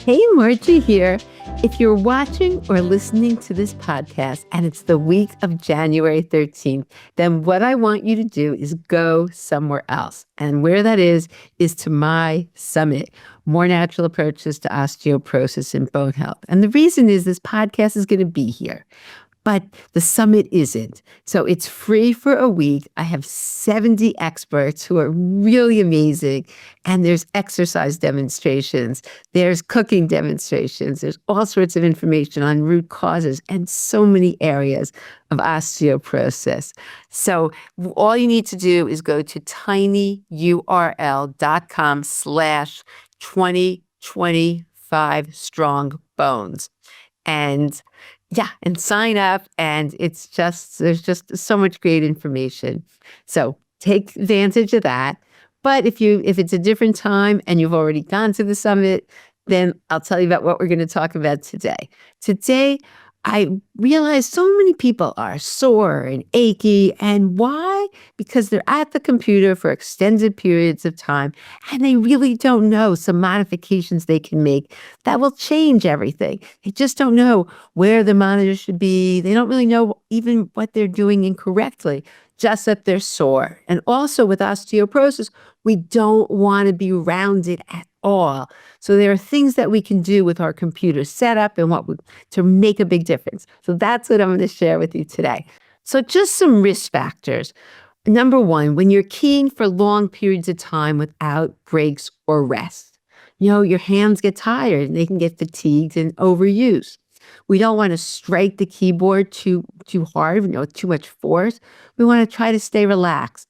Hey, Margie here. If you're watching or listening to this podcast and it's the week of January 13th, then what I want you to do is go somewhere else. And where that is to my summit, More Natural Approaches to Osteoporosis and Bone Health. And the reason is this podcast is going to be here. But the summit isn't. So it's free for a week. I have 70 experts who are really amazing. And there's exercise demonstrations, there's cooking demonstrations, there's all sorts of information on root causes and so many areas of osteoporosis. So all you need to do is go to tinyurl.com/2025 strong bones. And sign up. And there's just so much great information. So take advantage of that. But if it's a different time and you've already gone to the summit, then I'll tell you about what we're going to talk about today. Today, I realize so many people are sore and achy. And why? Because they're at the computer for extended periods of time and they really don't know some modifications they can make that will change everything. They just don't know where the monitor should be. They don't really know even what they're doing incorrectly, just that they're sore. And also with osteoporosis, we don't want to be rounded at all. So there are things that we can do with our computer setup and to make a big difference. So that's what I'm going to share with you today. So just some risk factors. Number one, when you're keying for long periods of time without breaks or rest, your hands get tired and they can get fatigued and overused. We don't want to strike the keyboard too hard, too much force. We want to try to stay relaxed.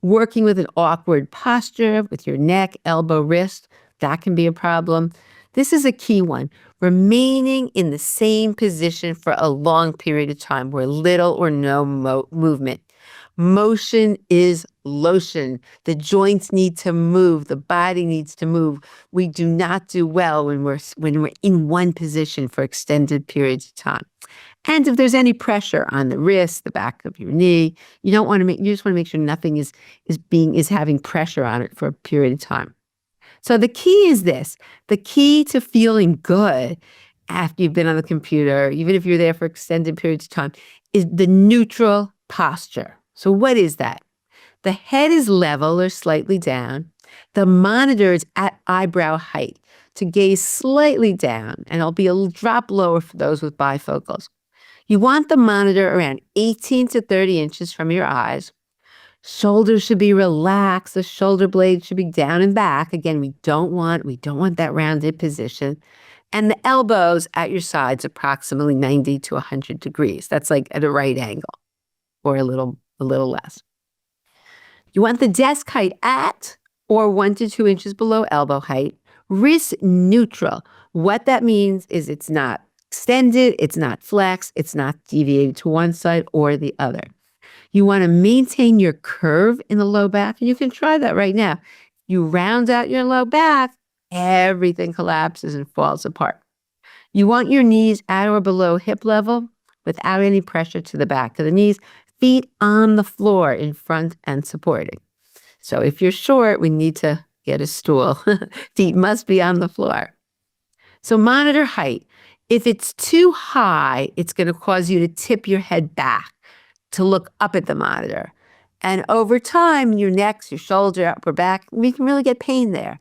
Working with an awkward posture with your neck, elbow, wrist, that can be a problem. This is a key one. Remaining in the same position for a long period of time where little or no movement. Motion is lotion. The joints need to move. The body needs to move. We do not do well when we're in one position for extended periods of time. And if there's any pressure on the wrist, the back of your knee, you just want to make sure nothing is having pressure on it for a period of time. So the key is this. The key to feeling good after you've been on the computer, even if you're there for extended periods of time, is the neutral posture. So what is that? The head is level or slightly down. The monitor is at eyebrow height to gaze slightly down, and it'll be a drop lower for those with bifocals. You want the monitor around 18 to 30 inches from your eyes. Shoulders should be relaxed. The shoulder blades should be down and back. Again, we don't want that rounded position. And the elbows at your sides approximately 90 to 100 degrees. That's like at a right angle or a little less. You want the desk height at or 1 to 2 inches below elbow height. Wrist neutral. What that means is it's not extended, it's not flexed, it's not deviated to one side or the other. You want to maintain your curve in the low back, and you can try that right now. You round out your low back, everything collapses and falls apart. You want your knees at or below hip level without any pressure to the back of the knees, feet on the floor in front and supporting. So if you're short, we need to get a stool. Feet must be on the floor. So monitor height. If it's too high, it's going to cause you to tip your head back to look up at the monitor. And over time, your neck, your shoulder, upper back, we can really get pain there.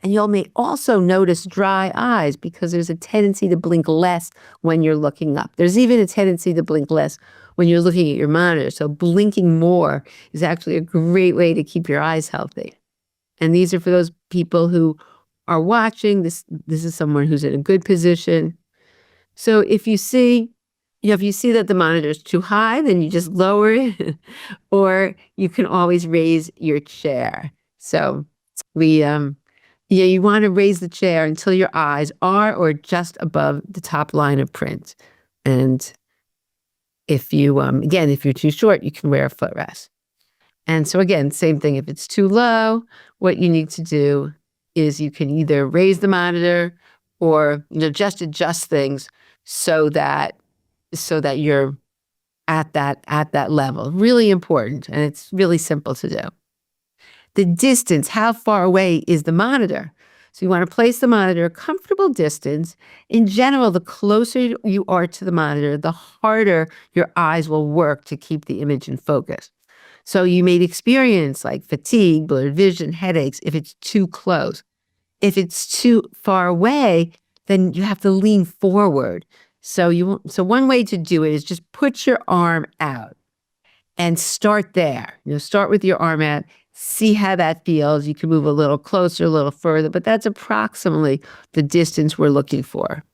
And you may also notice dry eyes because there's a tendency to blink less when you're looking up. There's even a tendency to blink less when you're looking at your monitor. So blinking more is actually a great way to keep your eyes healthy. And these are for those people who are watching. This is someone who's in a good position. So if you see that the monitor is too high, then you just lower it, or you can always raise your chair. So you want to raise the chair until your eyes are or just above the top line of print. And if you're too short, you can wear a footrest. And so again, same thing. If it's too low, what you need to do is you can either raise the monitor or just adjust things so that you're at that level. Really important, and it's really simple to do. The distance, how far away is the monitor? So you want to place the monitor a comfortable distance. In general, the closer you are to the monitor, the harder your eyes will work to keep the image in focus. So you may experience like fatigue, blurred vision, headaches if it's too close. If it's too far away, then you have to lean forward. So one way to do it is just put your arm out and start there. Start with your arm out, see how that feels. You can move a little closer, a little further, but that's approximately the distance we're looking for.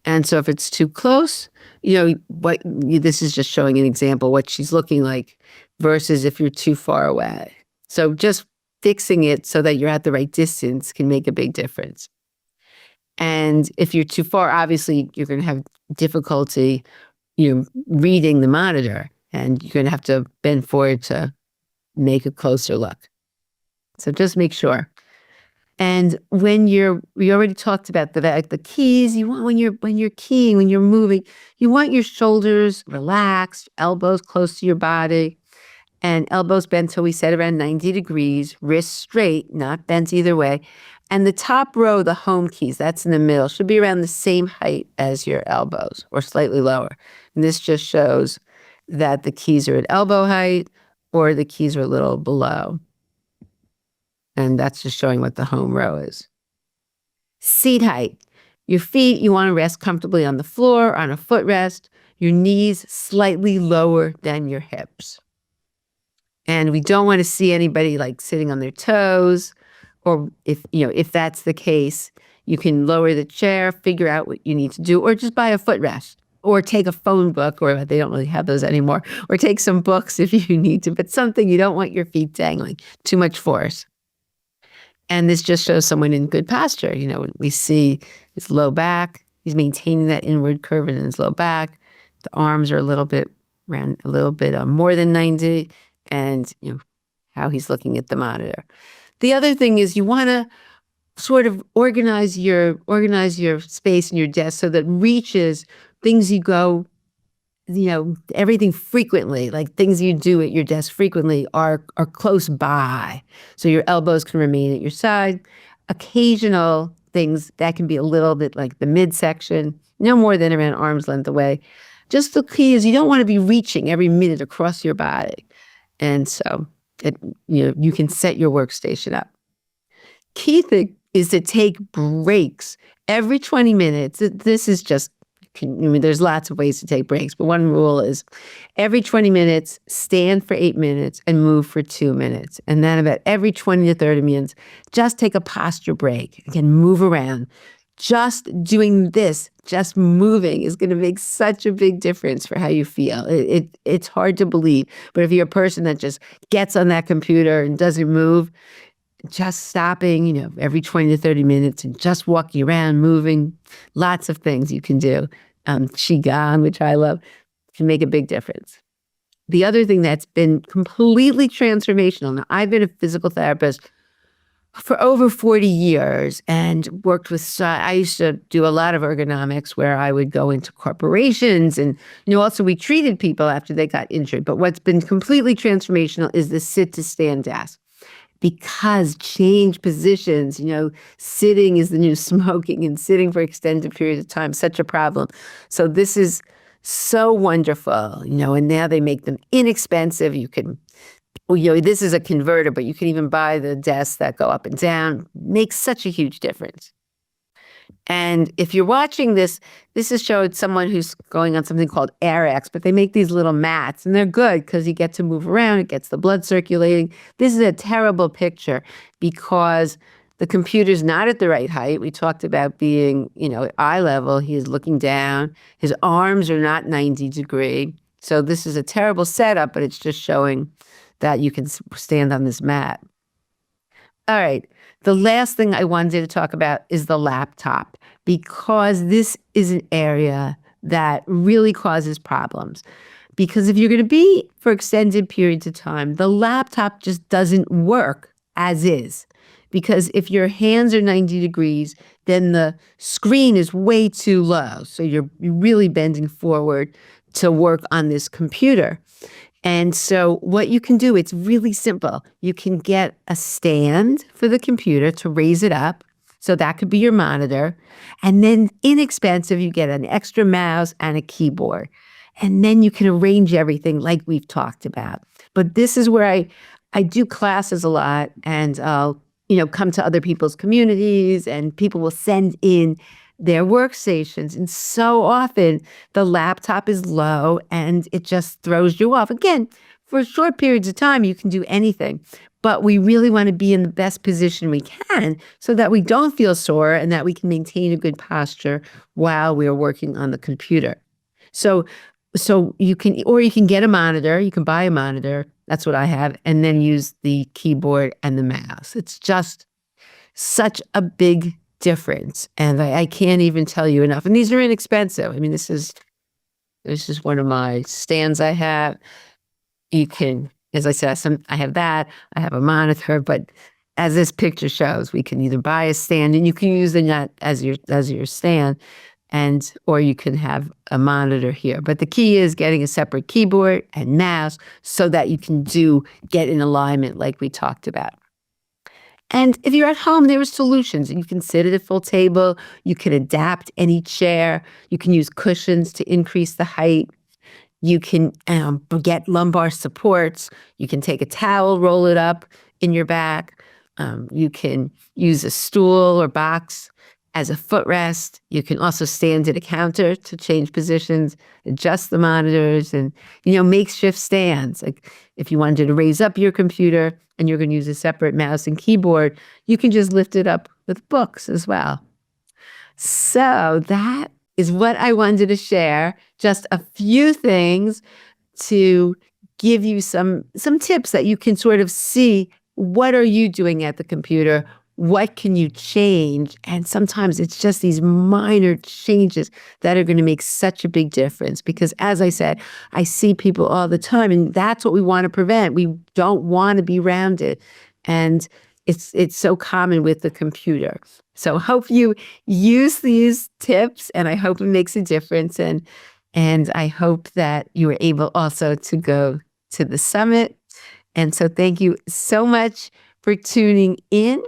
And so if it's too close, this is just showing an example what she's looking like versus if you're too far away. So just fixing it so that you're at the right distance can make a big difference. And if you're too far, obviously you're going to have difficulty, reading the monitor, and you're going to have to bend forward to make a closer look. So just make sure. And we already talked about the keys. You want when you're keying, when you're moving, you want your shoulders relaxed, elbows close to your body, and elbows bent. So we said around 90 degrees, wrists straight, not bent either way. And the top row, the home keys, that's in the middle, should be around the same height as your elbows or slightly lower. And this just shows that the keys are at elbow height or the keys are a little below. And that's just showing what the home row is. Seat height. Your feet, you want to rest comfortably on the floor, on a footrest. Your knees slightly lower than your hips. And we don't want to see anybody like sitting on their toes. Or if that's the case, you can lower the chair, figure out what you need to do, or just buy a footrest. Or take a phone book, or they don't really have those anymore. Or take some books if you need to, but something you don't want your feet dangling. Too much force. And this just shows someone in good posture. We see his low back. He's maintaining that inward curve in his low back. The arms are a little bit more than 90, and how he's looking at the monitor. The other thing is you want to sort of organize your space and your desk so that reaches things you go, everything frequently, like things you do at your desk frequently are close by. So your elbows can remain at your side. Occasional things that can be a little bit like the midsection, no more than around arm's length away. Just the key is you don't want to be reaching every minute across your body. And so you can set your workstation up. Key thing is to take breaks every 20 minutes. This is just, there's lots of ways to take breaks, but one rule is every 20 minutes, stand for 8 minutes and move for 2 minutes. And then about every 20 to 30 minutes, just take a posture break. Again, move around. Just doing this, just moving is going to make such a big difference for how you feel. It's hard to believe, but if you're a person that just gets on that computer and doesn't move, just stopping, every 20 to 30 minutes and just walking around, moving, lots of things you can do. Qigong, which I love, can make a big difference. The other thing that's been completely transformational. Now, I've been a physical therapist for over 40 years and worked with, I used to do a lot of ergonomics where I would go into corporations and, also we treated people after they got injured. But what's been completely transformational is the sit to stand desk. Because change positions, sitting is the new smoking, and sitting for extended periods of time, such a problem. So this is so wonderful, and now they make them inexpensive. You can, this is a converter, but you can even buy the desks that go up and down. Makes such a huge difference. And if you're watching this is showing someone who's going on something called AirX, but they make these little mats, and they're good because you get to move around, it gets the blood circulating. This is a terrible picture because the computer's not at the right height. We talked about being, at eye level. He is looking down. His arms are not 90 degree. So this is a terrible setup, but it's just showing that you can stand on this mat. All right. The last thing I wanted to talk about is the laptop, because this is an area that really causes problems. Because if you're going to be for extended periods of time, the laptop just doesn't work as is. Because if your hands are 90 degrees, then the screen is way too low. So you're really bending forward to work on this computer. And so what you can do, it's really simple. You can get a stand for the computer to raise it up. So that could be your monitor. And then inexpensive, you get an extra mouse and a keyboard. And then you can arrange everything like we've talked about. But this is where I do classes a lot, and I'll, come to other people's communities, and people will send in their workstations. And so often the laptop is low and it just throws you off. Again, for short periods of time, you can do anything. But we really want to be in the best position we can so that we don't feel sore and that we can maintain a good posture while we are working on the computer. So you can get a monitor, you can buy a monitor, that's what I have, and then use the keyboard and the mouse. It's just such a big difference. And I can't even tell you enough. And these are inexpensive. I mean, this is one of my stands I have. You can, as I said, I have that, I have a monitor, but as this picture shows, we can either buy a stand and you can use the net as your stand, or you can have a monitor here. But the key is getting a separate keyboard and mouse so that you can get in alignment like we talked about. And if you're at home, there are solutions. You can sit at a full table. You can adapt any chair. You can use cushions to increase the height. You can get lumbar supports. You can take a towel, roll it up in your back. You can use a stool or box as a footrest. You can also stand at a counter to change positions, adjust the monitors, and, makeshift stands. Like if you wanted to raise up your computer and you're going to use a separate mouse and keyboard, you can just lift it up with books as well. So that is what I wanted to share. Just a few things to give you some tips that you can sort of see, what are you doing at the computer? What can you change? And sometimes it's just these minor changes that are going to make such a big difference. Because as I said, I see people all the time, and that's what we want to prevent. We don't want to be rounded. And it's so common with the computer. So hope you use these tips, and I hope it makes a difference. And I hope that you were able also to go to the summit. And so thank you so much for tuning in.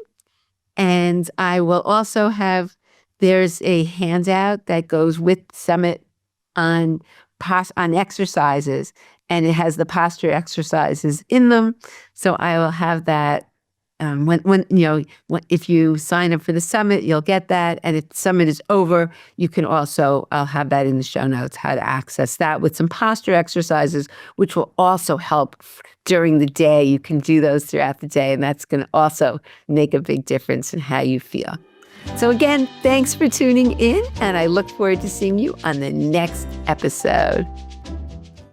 And I will also there's a handout that goes with Summit on exercises, and it has the posture exercises in them. So I will have that. If you sign up for the summit, you'll get that. And if the summit is over, I'll have that in the show notes, how to access that with some posture exercises, which will also help during the day. You can do those throughout the day, and that's going to also make a big difference in how you feel. So again, thanks for tuning in, and I look forward to seeing you on the next episode.